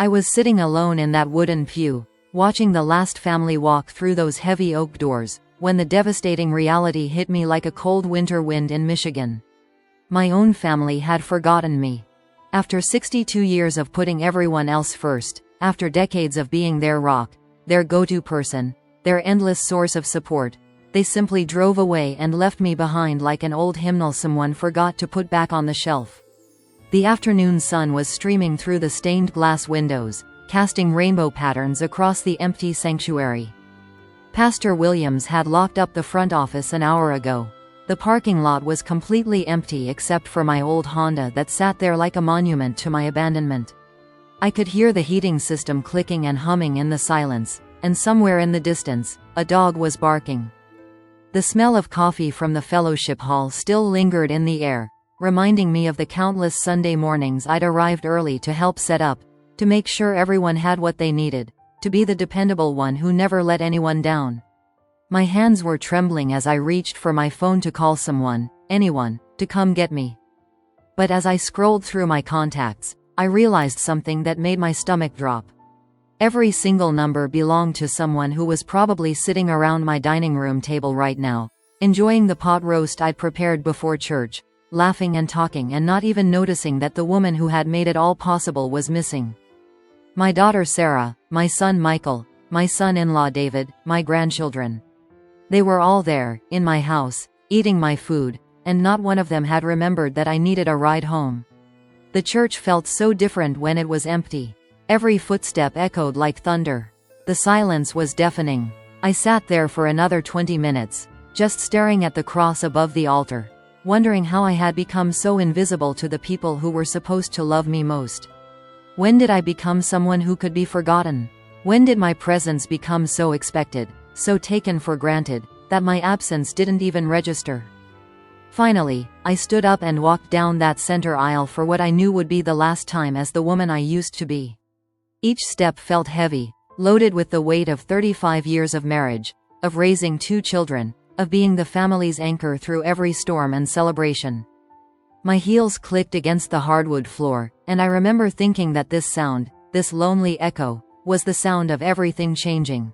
I was sitting alone in that wooden pew, watching the last family walk through those heavy oak doors, when the devastating reality hit me like a cold winter wind in Michigan. My own family had forgotten me. After 62 years of putting everyone else first, after decades of being their rock, their go-to person, their endless source of support, they simply drove away and left me behind like an old hymnal someone forgot to put back on the shelf. The afternoon sun was streaming through the stained glass windows, casting rainbow patterns across the empty sanctuary. Pastor Williams had locked up the front office an hour ago. The parking lot was completely empty except for my old Honda that sat there like a monument to my abandonment. I could hear the heating system clicking and humming in the silence, and somewhere in the distance, a dog was barking. The smell of coffee from the fellowship hall still lingered in the air, reminding me of the countless Sunday mornings I'd arrived early to help set up, to make sure everyone had what they needed, to be the dependable one who never let anyone down. My hands were trembling as I reached for my phone to call someone, anyone, to come get me. But as I scrolled through my contacts, I realized something that made my stomach drop. Every single number belonged to someone who was probably sitting around my dining room table right now, enjoying the pot roast I'd prepared before church, laughing and talking and not even noticing that the woman who had made it all possible was missing. My daughter Sarah, my son Michael, my son-in-law David, my grandchildren. They were all there, in my house, eating my food, and not one of them had remembered that I needed a ride home. The church felt so different when it was empty. Every footstep echoed like thunder. The silence was deafening. I sat there for another 20 minutes, just staring at the cross above the altar, wondering how I had become so invisible to the people who were supposed to love me most. When did I become someone who could be forgotten? When did my presence become so expected, so taken for granted, that my absence didn't even register? Finally, I stood up and walked down that center aisle for what I knew would be the last time as the woman I used to be. Each step felt heavy, loaded with the weight of 35 years of marriage, of raising 2 children, of being the family's anchor through every storm and celebration. My heels clicked against the hardwood floor, and I remember thinking that this sound, this lonely echo, was the sound of everything changing.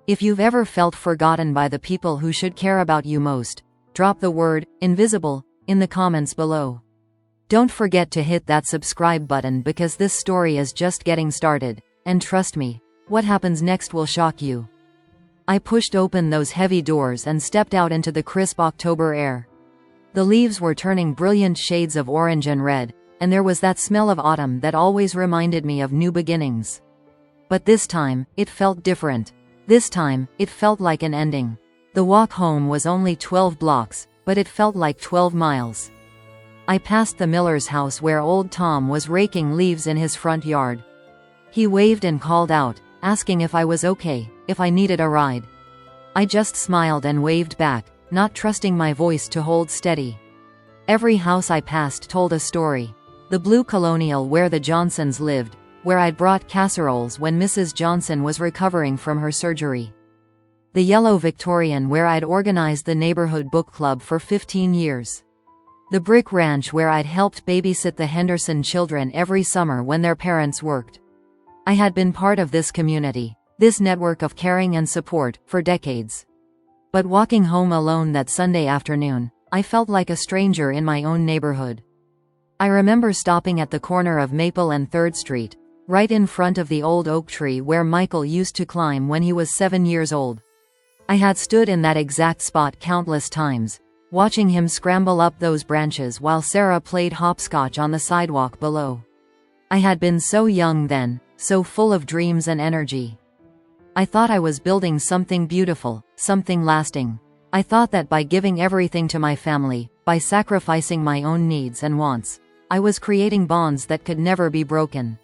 If you've ever felt forgotten by the people who should care about you most, drop the word invisible in the comments below. Don't forget to hit that subscribe button because this story is just getting started, and trust me, what happens next will shock you. I pushed open those heavy doors and stepped out into the crisp October air. The leaves were turning brilliant shades of orange and red, and there was that smell of autumn that always reminded me of new beginnings. But this time, it felt different. This time, it felt like an ending. The walk home was only 12 blocks, but it felt like 12 miles. I passed the miller's house where old Tom was raking leaves in his front yard. He waved and called out, asking if I was okay, if I needed a ride. I just smiled and waved back, not trusting my voice to hold steady. Every house I passed told a story. The blue colonial where the Johnsons lived, where I'd brought casseroles when Mrs. Johnson was recovering from her surgery. The yellow Victorian where I'd organized the neighborhood book club for 15 years. The brick ranch where I'd helped babysit the Henderson children every summer when their parents worked. I had been part of this community, this network of caring and support, for decades. But walking home alone that Sunday afternoon, I felt like a stranger in my own neighborhood. I remember stopping at the corner of Maple and 3rd Street, right in front of the old oak tree where Michael used to climb when he was 7 years old. I had stood in that exact spot countless times, watching him scramble up those branches while Sarah played hopscotch on the sidewalk below. I had been so young then, so full of dreams and energy. I thought I was building something beautiful, something lasting. I thought that by giving everything to my family, by sacrificing my own needs and wants, I was creating bonds that could never be broken.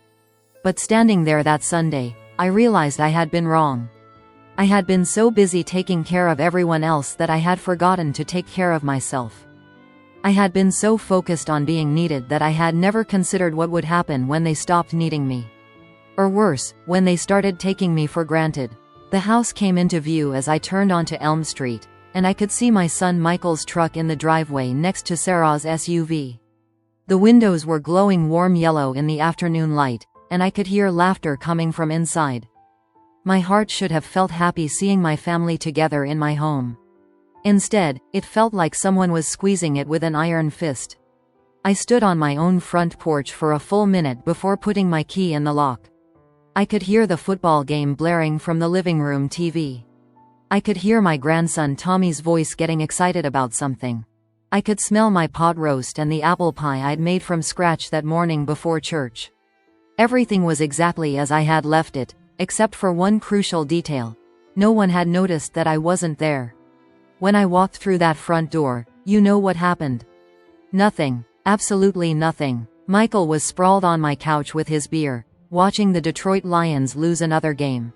But standing there that Sunday, I realized I had been wrong. I had been so busy taking care of everyone else that I had forgotten to take care of myself. I had been so focused on being needed that I had never considered what would happen when they stopped needing me. Or worse, when they started taking me for granted. The house came into view as I turned onto Elm Street, and I could see my son Michael's truck in the driveway next to Sarah's SUV. The windows were glowing warm yellow in the afternoon light, and I could hear laughter coming from inside. My heart should have felt happy seeing my family together in my home. Instead, it felt like someone was squeezing it with an iron fist. I stood on my own front porch for a full minute before putting my key in the lock. I could hear the football game blaring from the living room TV. I could hear my grandson Tommy's voice getting excited about something. I could smell my pot roast and the apple pie I'd made from scratch that morning before church. Everything was exactly as I had left it, except for one crucial detail. No one had noticed that I wasn't there. When I walked through that front door, you know what happened? Nothing. Absolutely nothing. Michael was sprawled on my couch with his beer, watching the Detroit Lions lose another game.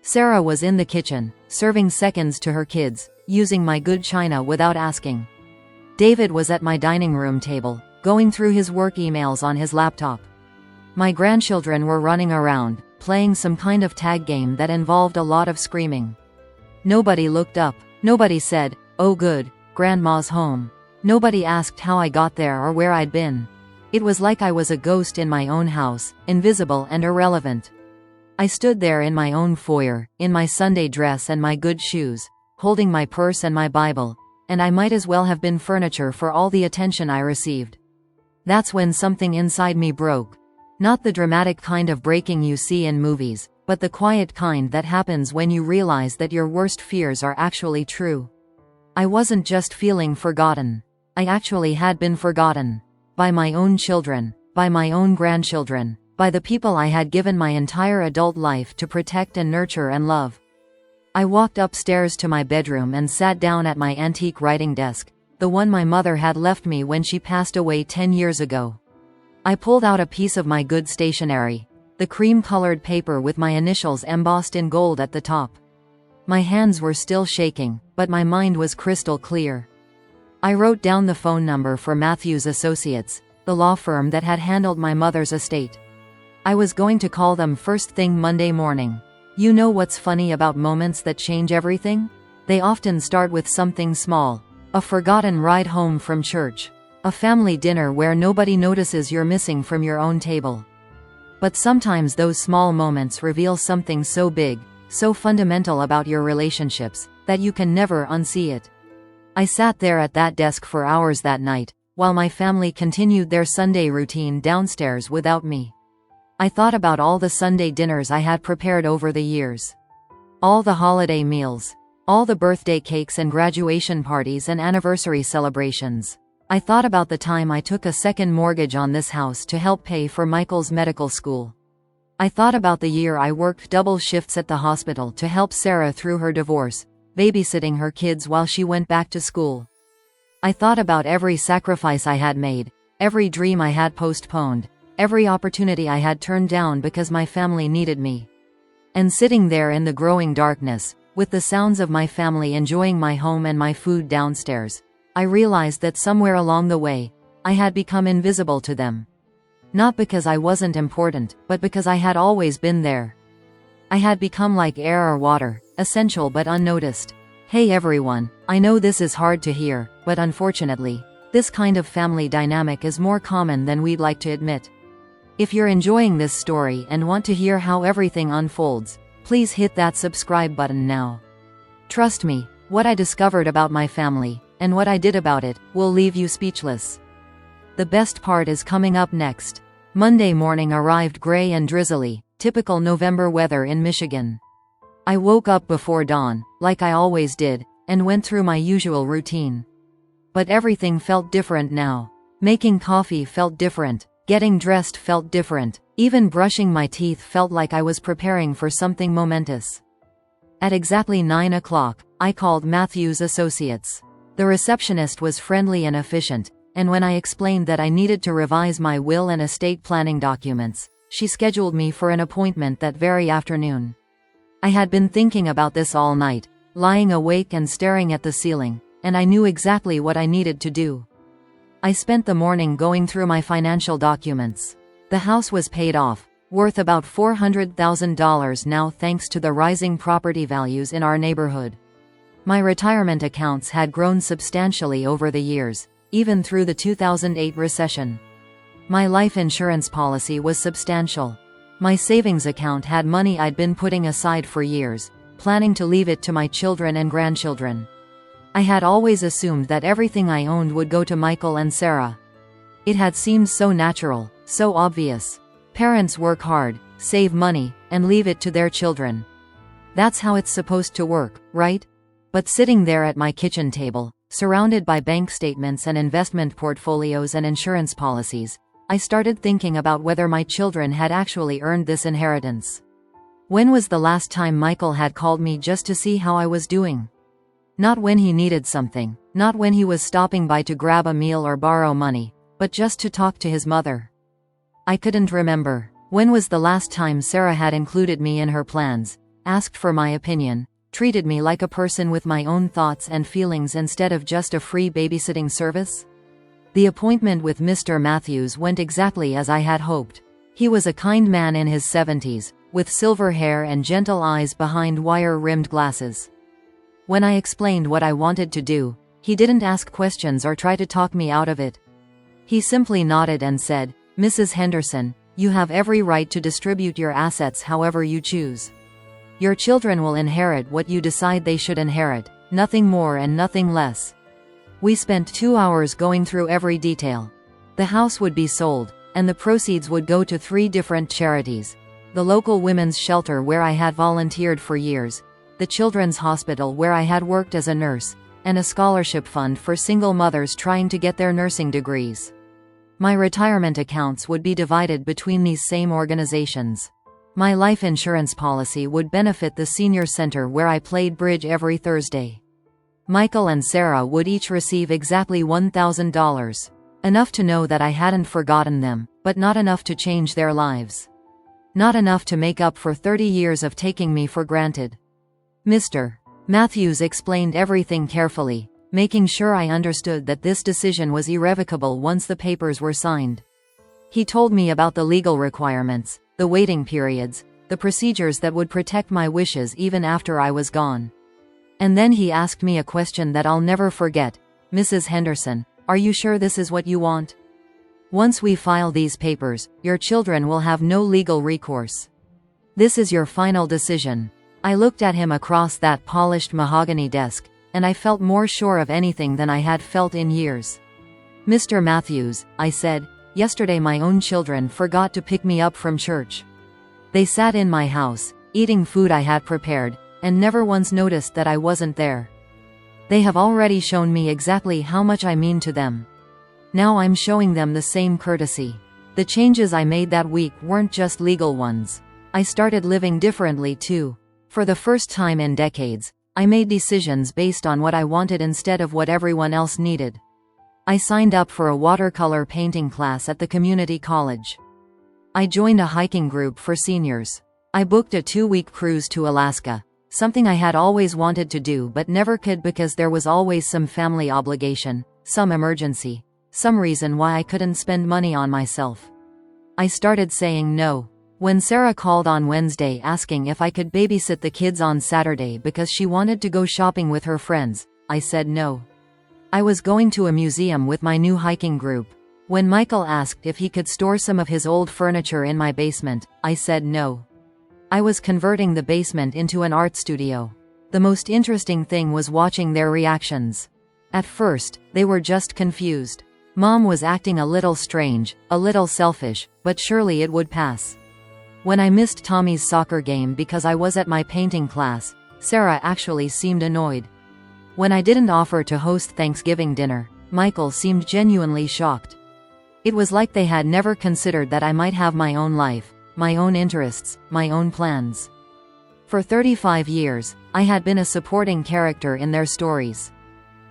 Sarah was in the kitchen, serving seconds to her kids, using my good china without asking. David was at my dining room table, going through his work emails on his laptop. My grandchildren were running around, playing some kind of tag game that involved a lot of screaming. Nobody looked up. Nobody said, "Oh good, Grandma's home." Nobody asked how I got there or where I'd been. It was like I was a ghost in my own house, invisible and irrelevant. I stood there in my own foyer, in my Sunday dress and my good shoes, holding my purse and my Bible, and I might as well have been furniture for all the attention I received. That's when something inside me broke. Not the dramatic kind of breaking you see in movies, but the quiet kind that happens when you realize that your worst fears are actually true. I wasn't just feeling forgotten. I actually had been forgotten. By my own children, by my own grandchildren, by the people I had given my entire adult life to protect and nurture and love. I walked upstairs to my bedroom and sat down at my antique writing desk, the one my mother had left me when she passed away 10 years ago. I pulled out a piece of my good stationery, the cream-colored paper with my initials embossed in gold at the top. My hands were still shaking, but my mind was crystal clear. I wrote down the phone number for Matthews Associates, the law firm that had handled my mother's estate. I was going to call them first thing Monday morning. You know what's funny about moments that change everything? They often start with something small. A forgotten ride home from church. A family dinner where nobody notices you're missing from your own table. But sometimes those small moments reveal something so big, so fundamental about your relationships, that you can never unsee it. I sat there at that desk for hours that night, while my family continued their Sunday routine downstairs without me. I thought about all the Sunday dinners I had prepared over the years. All the holiday meals. All the birthday cakes and graduation parties and anniversary celebrations. I thought about the time I took a second mortgage on this house to help pay for Michael's medical school. I thought about the year I worked double shifts at the hospital to help Sarah through her divorce, babysitting her kids while she went back to school. I thought about every sacrifice I had made, every dream I had postponed, every opportunity I had turned down because my family needed me. And sitting there in the growing darkness, with the sounds of my family enjoying my home and my food downstairs, I realized that somewhere along the way, I had become invisible to them. Not because I wasn't important, but because I had always been there. I had become like air or water, essential but unnoticed. Hey everyone, I know this is hard to hear, but unfortunately, this kind of family dynamic is more common than we'd like to admit. If you're enjoying this story and want to hear how everything unfolds, please hit that subscribe button now. Trust me, what I discovered about my family, and what I did about it, will leave you speechless. The best part is coming up next. Monday morning arrived gray and drizzly, typical November weather in Michigan. I woke up before dawn, like I always did, and went through my usual routine. But everything felt different now. Making coffee felt different. Getting dressed felt different. Even brushing my teeth felt like I was preparing for something momentous. At exactly 9 o'clock, I called Matthews Associates. The receptionist was friendly and efficient, and when I explained that I needed to revise my will and estate planning documents, she scheduled me for an appointment that very afternoon. I had been thinking about this all night, lying awake and staring at the ceiling, and I knew exactly what I needed to do. I spent the morning going through my financial documents. The house was paid off, worth about $400,000 now thanks to the rising property values in our neighborhood. My retirement accounts had grown substantially over the years, even through the 2008 recession. My life insurance policy was substantial. My savings account had money I'd been putting aside for years, planning to leave it to my children and grandchildren. I had always assumed that everything I owned would go to Michael and Sarah. It had seemed so natural, so obvious. Parents work hard, save money, and leave it to their children. That's how it's supposed to work, right? But sitting there at my kitchen table, surrounded by bank statements and investment portfolios and insurance policies, I started thinking about whether my children had actually earned this inheritance. When was the last time Michael had called me just to see how I was doing? Not when he needed something, not when he was stopping by to grab a meal or borrow money, but just to talk to his mother. I couldn't remember. When was the last time Sarah had included me in her plans, asked for my opinion, treated me like a person with my own thoughts and feelings instead of just a free babysitting service? The appointment with Mr. Matthews went exactly as I had hoped. He was a kind man in his 70s, with silver hair and gentle eyes behind wire-rimmed glasses. When I explained what I wanted to do, he didn't ask questions or try to talk me out of it. He simply nodded and said, "Mrs. Henderson, you have every right to distribute your assets however you choose. Your children will inherit what you decide they should inherit, nothing more and nothing less." We spent 2 hours going through every detail. The house would be sold, and the proceeds would go to 3 different charities: the local women's shelter where I had volunteered for years, the children's hospital where I had worked as a nurse, and a scholarship fund for single mothers trying to get their nursing degrees. My retirement accounts would be divided between these same organizations. My life insurance policy would benefit the senior center where I played bridge every Thursday. Michael and Sarah would each receive exactly $1,000. Enough to know that I hadn't forgotten them, but not enough to change their lives. Not enough to make up for 30 years of taking me for granted. Mr. Matthews explained everything carefully, making sure I understood that this decision was irrevocable once the papers were signed. He told me about the legal requirements, the waiting periods, the procedures that would protect my wishes even after I was gone. And then he asked me a question that I'll never forget. "Mrs. Henderson, are you sure this is what you want? Once we file these papers, your children will have no legal recourse. This is your final decision." I looked at him across that polished mahogany desk, and I felt more sure of anything than I had felt in years. "Mr. Matthews," I said, "yesterday my own children forgot to pick me up from church. They sat in my house, eating food I had prepared, and never once noticed that I wasn't there. They have already shown me exactly how much I mean to them. Now I'm showing them the same courtesy." The changes I made that week weren't just legal ones. I started living differently too. For the first time in decades, I made decisions based on what I wanted instead of what everyone else needed. I signed up for a watercolor painting class at the community college. I joined a hiking group for seniors. I booked a 2-week cruise to Alaska, something I had always wanted to do but never could because there was always some family obligation, some emergency, some reason why I couldn't spend money on myself. I started saying no. When Sarah called on Wednesday asking if I could babysit the kids on Saturday because she wanted to go shopping with her friends, I said no. I was going to a museum with my new hiking group. When Michael asked if he could store some of his old furniture in my basement, I said no. I was converting the basement into an art studio. The most interesting thing was watching their reactions. At first, they were just confused. Mom was acting a little strange, a little selfish, but surely it would pass. When I missed Tommy's soccer game because I was at my painting class, Sarah actually seemed annoyed. When I didn't offer to host Thanksgiving dinner, Michael seemed genuinely shocked. It was like they had never considered that I might have my own life, my own interests, my own plans. For 35 years, I had been a supporting character in their stories.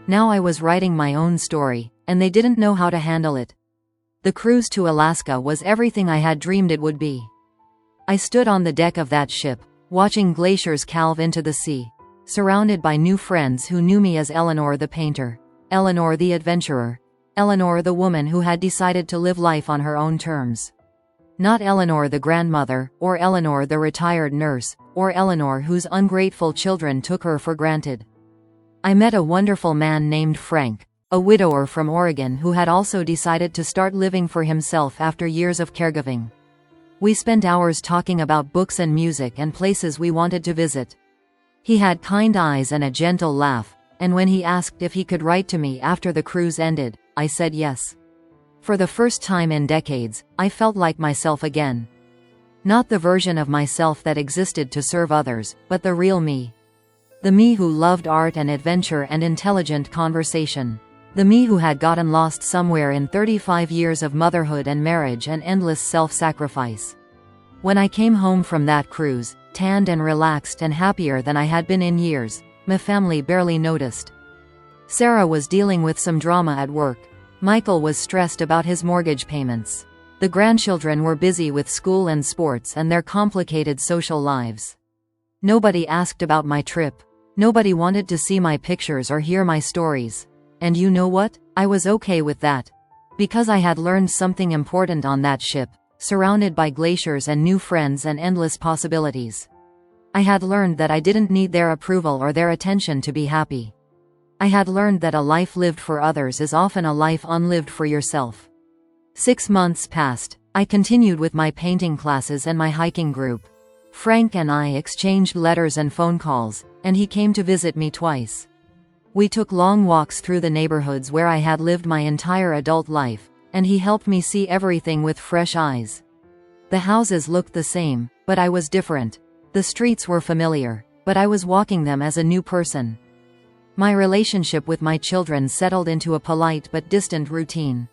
Now I was writing my own story, and they didn't know how to handle it. The cruise to Alaska was everything I had dreamed it would be. I stood on the deck of that ship, watching glaciers calve into the sea, surrounded by new friends who knew me as Eleanor the painter, Eleanor the adventurer, Eleanor the woman who had decided to live life on her own terms. Not Eleanor the grandmother, or Eleanor the retired nurse, or Eleanor whose ungrateful children took her for granted. I met a wonderful man named Frank, a widower from Oregon who had also decided to start living for himself after years of caregiving. We spent hours talking about books and music and places we wanted to visit. He had kind eyes and a gentle laugh, and when he asked if he could write to me after the cruise ended, I said yes. For the first time in decades, I felt like myself again. Not the version of myself that existed to serve others, but the real me. The me who loved art and adventure and intelligent conversation. The me who had gotten lost somewhere in 35 years of motherhood and marriage and endless self-sacrifice. When I came home from that cruise, tanned and relaxed and happier than I had been in years, my family barely noticed. Sarah was dealing with some drama at work. Michael was stressed about his mortgage payments. The grandchildren were busy with school and sports and their complicated social lives. Nobody asked about my trip. Nobody wanted to see my pictures or hear my stories. And you know what? I was okay with that. Because I had learned something important on that ship, surrounded by glaciers and new friends and endless possibilities. I had learned that I didn't need their approval or their attention to be happy. I had learned that a life lived for others is often a life unlived for yourself. 6 months passed. I continued with my painting classes and my hiking group. Frank and I exchanged letters and phone calls, and he came to visit me twice. We took long walks through the neighborhoods where I had lived my entire adult life, and he helped me see everything with fresh eyes. The houses looked the same, but I was different. The streets were familiar, but I was walking them as a new person. My relationship with my children settled into a polite but distant routine.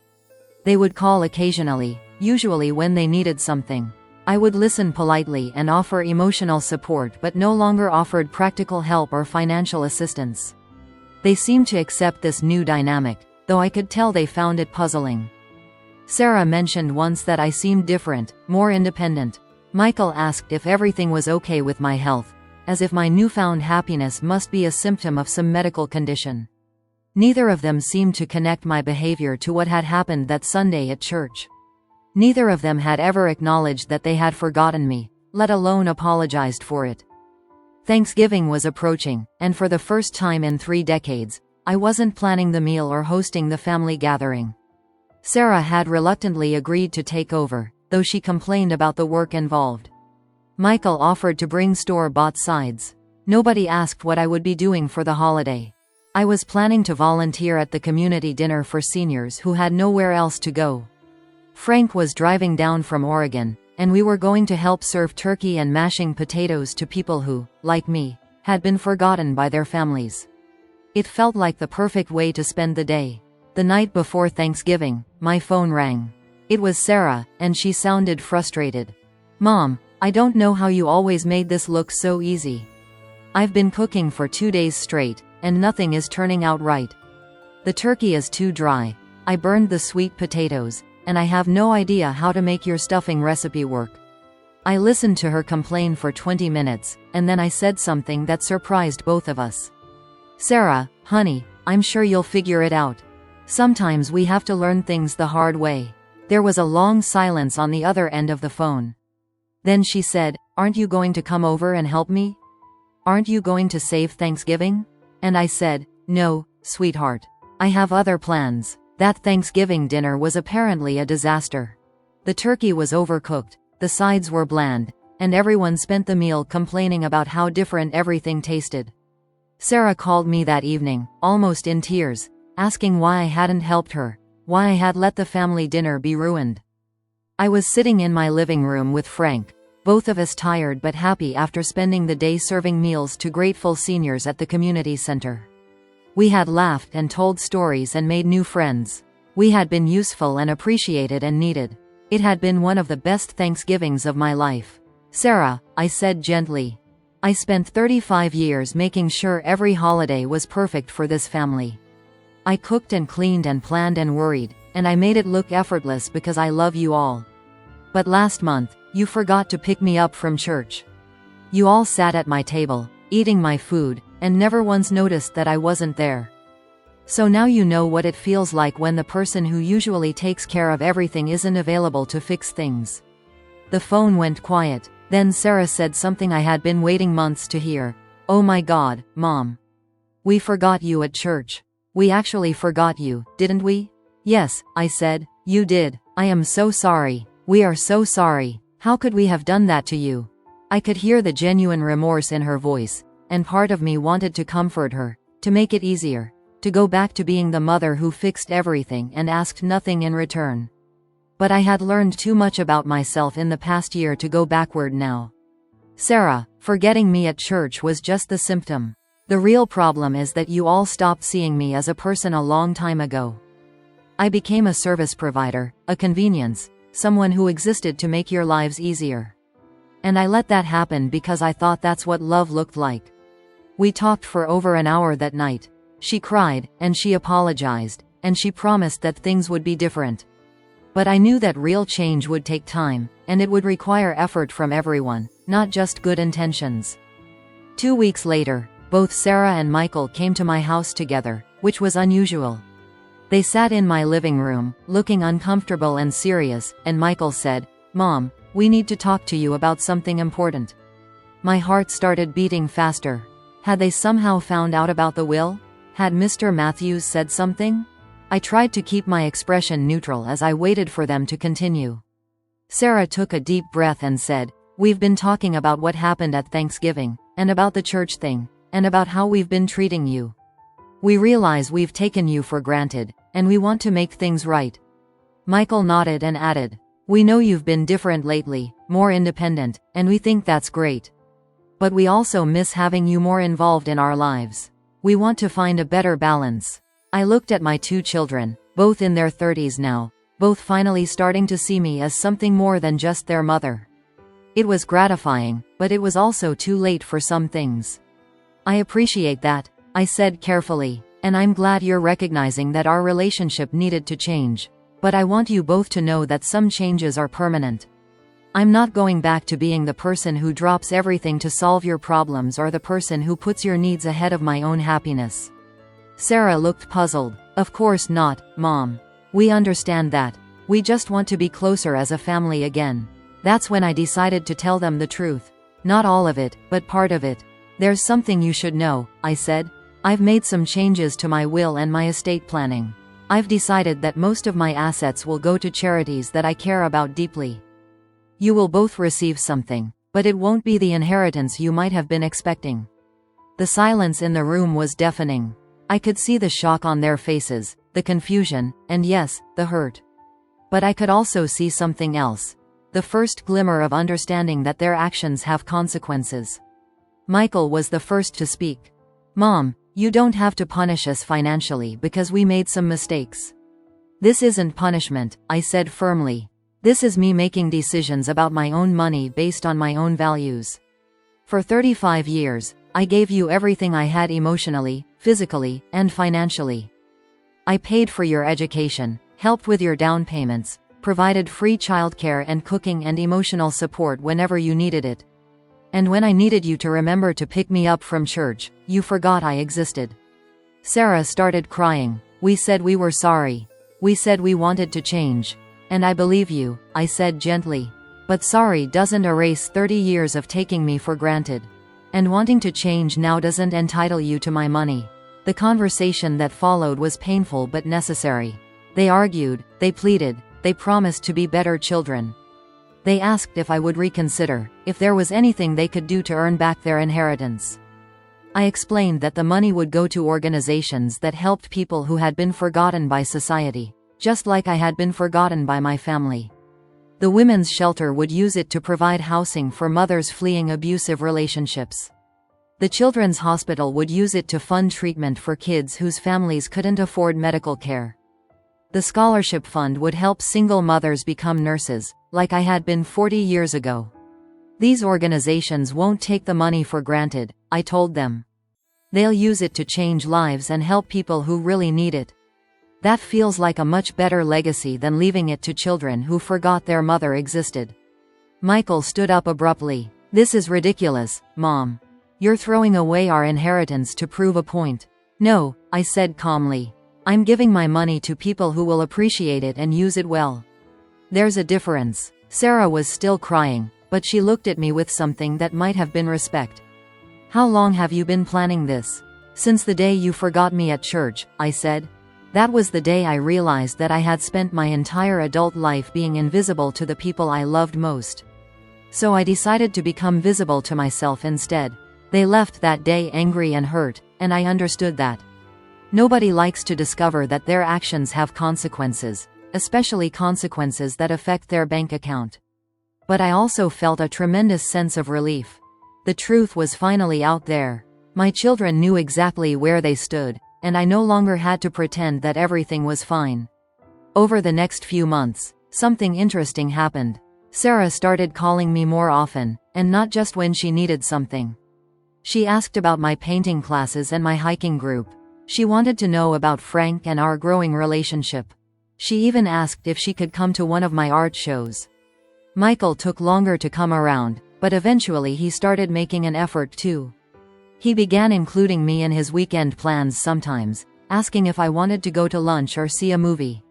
They would call occasionally, usually when they needed something. I would listen politely and offer emotional support, but no longer offered practical help or financial assistance. They seemed to accept this new dynamic, though I could tell they found it puzzling. Sarah mentioned once that I seemed different, more independent. Michael asked if everything was okay with my health, as if my newfound happiness must be a symptom of some medical condition. Neither of them seemed to connect my behavior to what had happened that Sunday at church. Neither of them had ever acknowledged that they had forgotten me, let alone apologized for it. Thanksgiving was approaching, and for the first time in 3 decades, I wasn't planning the meal or hosting the family gathering. Sarah had reluctantly agreed to take over, though she complained about the work involved. Michael offered to bring store-bought sides. Nobody asked what I would be doing for the holiday. I was planning to volunteer at the community dinner for seniors who had nowhere else to go. Frank was driving down from Oregon, and we were going to help serve turkey and mashing potatoes to people who, like me, had been forgotten by their families. It felt like the perfect way to spend the day. The night before Thanksgiving, my phone rang. It was Sarah, and she sounded frustrated. "Mom, I don't know how you always made this look so easy. I've been cooking for 2 days straight, and nothing is turning out right. The turkey is too dry. I burned the sweet potatoes, and I have no idea how to make your stuffing recipe work." I listened to her complain for 20 minutes, and then I said something that surprised both of us. "Sarah, honey, I'm sure you'll figure it out. Sometimes we have to learn things the hard way." There was a long silence on the other end of the phone. Then she said, "Aren't you going to come over and help me? Aren't you going to save Thanksgiving?" And I said, "No, sweetheart. I have other plans." That Thanksgiving dinner was apparently a disaster. The turkey was overcooked, the sides were bland, and everyone spent the meal complaining about how different everything tasted. Sarah called me that evening, almost in tears, asking why I hadn't helped her, why I had let the family dinner be ruined. I was sitting in my living room with Frank, both of us tired but happy after spending the day serving meals to grateful seniors at the community center. We had laughed and told stories and made new friends. We had been useful and appreciated and needed. It had been one of the best Thanksgivings of my life. "Sarah," I said gently, "I spent 35 years making sure every holiday was perfect for this family. I cooked and cleaned and planned and worried, and I made it look effortless because I love you all. But last month, you forgot to pick me up from church. You all sat at my table, eating my food, and never once noticed that I wasn't there. So now you know what it feels like when the person who usually takes care of everything isn't available to fix things." The phone went quiet. Then Sarah said something I had been waiting months to hear. "Oh my God, Mom. We forgot you at church. We actually forgot you, didn't we?" "Yes," I said, "you did. I am so sorry. We are so sorry." How could we have done that to you? I could hear the genuine remorse in her voice, and part of me wanted to comfort her, to make it easier, to go back to being the mother who fixed everything and asked nothing in return. But I had learned too much about myself in the past year to go backward now. Sarah, forgetting me at church was just the symptom. The real problem is that you all stopped seeing me as a person a long time ago. I became a service provider, a convenience, someone who existed to make your lives easier. And I let that happen because I thought that's what love looked like. We talked for over an hour that night. She cried, and she apologized, and she promised that things would be different. But I knew that real change would take time, and it would require effort from everyone, not just good intentions. 2 weeks later, both Sarah and Michael came to my house together, which was unusual. They sat in my living room, looking uncomfortable and serious, and Michael said, "Mom, we need to talk to you about something important." My heart started beating faster. Had they somehow found out about the will? Had Mr. Matthews said something? I tried to keep my expression neutral as I waited for them to continue. Sarah took a deep breath and said, "We've been talking about what happened at Thanksgiving, and about the church thing, and about how we've been treating you. We realize we've taken you for granted, and we want to make things right." Michael nodded and added, "We know you've been different lately, more independent, and we think that's great. But we also miss having you more involved in our lives. We want to find a better balance." I looked at my 2 children, both in their 30s now, both finally starting to see me as something more than just their mother. It was gratifying, but it was also too late for some things. "I appreciate that," I said carefully, "and I'm glad you're recognizing that our relationship needed to change. But I want you both to know that some changes are permanent. I'm not going back to being the person who drops everything to solve your problems or the person who puts your needs ahead of my own happiness." Sarah looked puzzled. "Of course not, Mom. We understand that. We just want to be closer as a family again." That's when I decided to tell them the truth. "Not all of it, but part of it. There's something you should know," I said. "I've made some changes to my will and my estate planning. I've decided that most of my assets will go to charities that I care about deeply. You will both receive something, but it won't be the inheritance you might have been expecting." The silence in the room was deafening. I could see the shock on their faces, the confusion, and yes, the hurt. But I could also see something else. The first glimmer of understanding that their actions have consequences. Michael was the first to speak. "Mom, you don't have to punish us financially because we made some mistakes." "This isn't punishment," I said firmly. "This is me making decisions about my own money based on my own values. For 35 years, I gave you everything I had emotionally, physically, and financially. I paid for your education, helped with your down payments, provided free childcare and cooking and emotional support whenever you needed it. And when I needed you to remember to pick me up from church, you forgot I existed." Sarah started crying. "We said we were sorry. We said we wanted to change. And I believe you," I said gently. "But sorry doesn't erase 30 years of taking me for granted. And wanting to change now doesn't entitle you to my money." The conversation that followed was painful but necessary. They argued, they pleaded, they promised to be better children. They asked if I would reconsider, if there was anything they could do to earn back their inheritance. I explained that the money would go to organizations that helped people who had been forgotten by society, just like I had been forgotten by my family. The women's shelter would use it to provide housing for mothers fleeing abusive relationships. The children's hospital would use it to fund treatment for kids whose families couldn't afford medical care. The scholarship fund would help single mothers become nurses, like I had been 40 years ago. "These organizations won't take the money for granted," I told them. "They'll use it to change lives and help people who really need it." That feels like a much better legacy than leaving it to children who forgot their mother existed. Michael stood up abruptly. "This is ridiculous, Mom. You're throwing away our inheritance to prove a point." "No," I said calmly. "I'm giving my money to people who will appreciate it and use it well. There's a difference." Sarah was still crying, but she looked at me with something that might have been respect. "How long have you been planning this?" "Since the day you forgot me at church," I said. That was the day I realized that I had spent my entire adult life being invisible to the people I loved most. So I decided to become visible to myself instead. They left that day angry and hurt, and I understood that. Nobody likes to discover that their actions have consequences, especially consequences that affect their bank account. But I also felt a tremendous sense of relief. The truth was finally out there. My children knew exactly where they stood, and I no longer had to pretend that everything was fine. Over the next few months, something interesting happened. Sarah started calling me more often, and not just when she needed something. She asked about my painting classes and my hiking group. She wanted to know about Frank and our growing relationship. She even asked if she could come to one of my art shows. Michael took longer to come around, but eventually he started making an effort too. He began including me in his weekend plans sometimes, asking if I wanted to go to lunch or see a movie.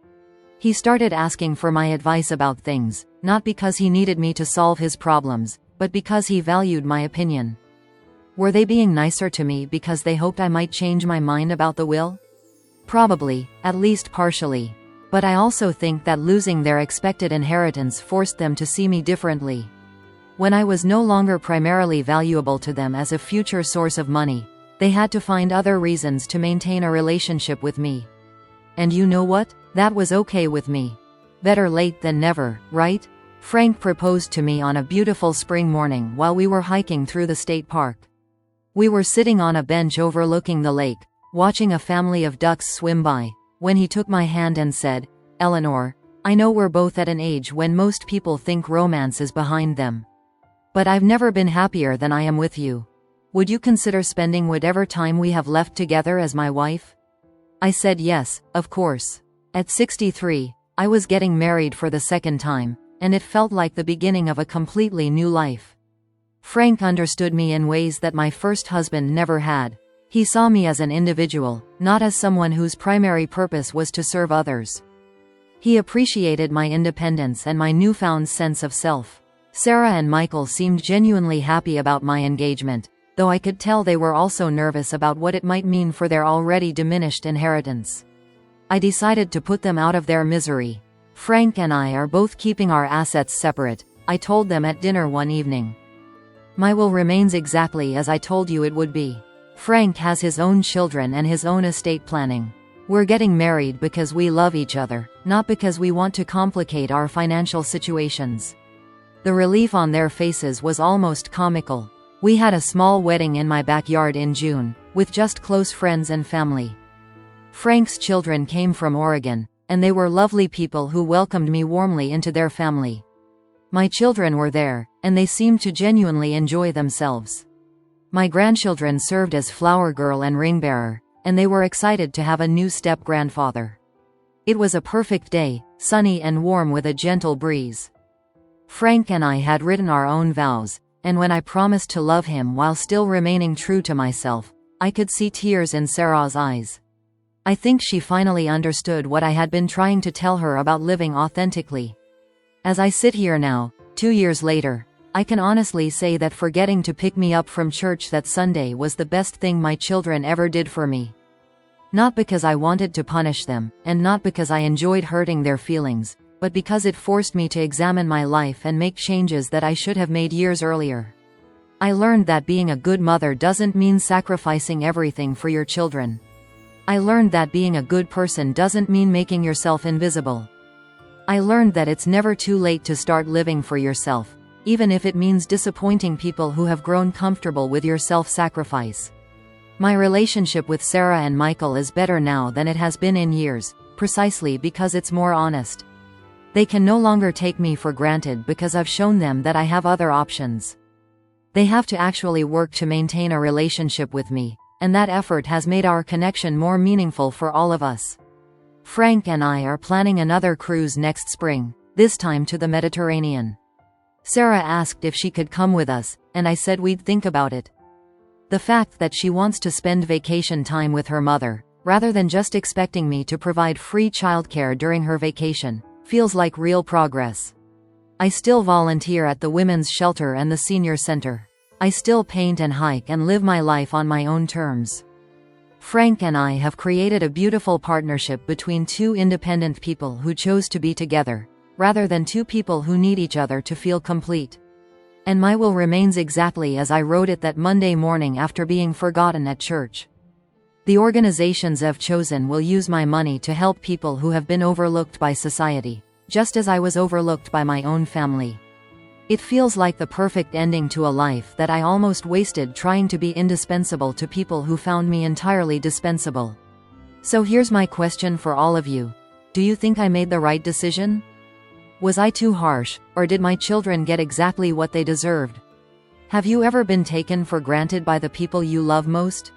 He started asking for my advice about things, not because he needed me to solve his problems, but because he valued my opinion. Were they being nicer to me because they hoped I might change my mind about the will? Probably, at least partially. But I also think that losing their expected inheritance forced them to see me differently. When I was no longer primarily valuable to them as a future source of money, they had to find other reasons to maintain a relationship with me. And you know what? That was okay with me. Better late than never, right? Frank proposed to me on a beautiful spring morning while we were hiking through the state park. We were sitting on a bench overlooking the lake, watching a family of ducks swim by, when he took my hand and said, "Eleanor, I know we're both at an age when most people think romance is behind them. But I've never been happier than I am with you. Would you consider spending whatever time we have left together as my wife?" I said yes, of course. At 63, I was getting married for the second time, and it felt like the beginning of a completely new life. Frank understood me in ways that my first husband never had. He saw me as an individual, not as someone whose primary purpose was to serve others. He appreciated my independence and my newfound sense of self. Sarah and Michael seemed genuinely happy about my engagement, though I could tell they were also nervous about what it might mean for their already diminished inheritance. I decided to put them out of their misery. "Frank and I are both keeping our assets separate," I told them at dinner one evening. "My will remains exactly as I told you it would be. Frank has his own children and his own estate planning. We're getting married because we love each other, not because we want to complicate our financial situations." The relief on their faces was almost comical. We had a small wedding in my backyard in June, with just close friends and family. Frank's children came from Oregon, and they were lovely people who welcomed me warmly into their family. My children were there, and they seemed to genuinely enjoy themselves. My grandchildren served as flower girl and ring bearer, and they were excited to have a new step-grandfather. It was a perfect day, sunny and warm with a gentle breeze. Frank and I had written our own vows, and when I promised to love him while still remaining true to myself, I could see tears in Sarah's eyes. I think she finally understood what I had been trying to tell her about living authentically. As I sit here now, 2 years later, I can honestly say that forgetting to pick me up from church that Sunday was the best thing my children ever did for me. Not because I wanted to punish them, and not because I enjoyed hurting their feelings, but because it forced me to examine my life and make changes that I should have made years earlier. I learned that being a good mother doesn't mean sacrificing everything for your children. I learned that being a good person doesn't mean making yourself invisible. I learned that it's never too late to start living for yourself, even if it means disappointing people who have grown comfortable with your self-sacrifice. My relationship with Sarah and Michael is better now than it has been in years, precisely because it's more honest. They can no longer take me for granted because I've shown them that I have other options. They have to actually work to maintain a relationship with me, and that effort has made our connection more meaningful for all of us. Frank and I are planning another cruise next spring, this time to the Mediterranean. Sarah asked if she could come with us, and I said we'd think about it. The fact that she wants to spend vacation time with her mother, rather than just expecting me to provide free childcare during her vacation, feels like real progress. I still volunteer at the women's shelter and the senior center. I still paint and hike and live my life on my own terms. Frank and I have created a beautiful partnership between two independent people who chose to be together, rather than two people who need each other to feel complete. And my will remains exactly as I wrote it that Monday morning after being forgotten at church. The organizations I've chosen will use my money to help people who have been overlooked by society, just as I was overlooked by my own family. It feels like the perfect ending to a life that I almost wasted trying to be indispensable to people who found me entirely dispensable. So here's my question for all of you. Do you think I made the right decision? Was I too harsh, or did my children get exactly what they deserved? Have you ever been taken for granted by the people you love most?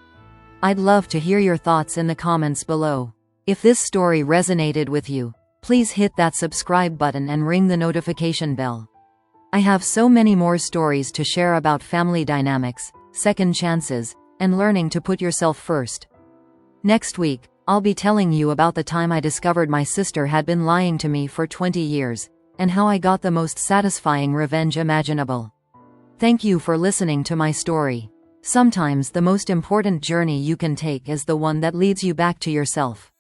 I'd love to hear your thoughts in the comments below. If this story resonated with you, please hit that subscribe button and ring the notification bell. I have so many more stories to share about family dynamics, second chances, and learning to put yourself first. Next week, I'll be telling you about the time I discovered my sister had been lying to me for 20 years, and how I got the most satisfying revenge imaginable. Thank you for listening to my story. Sometimes the most important journey you can take is the one that leads you back to yourself.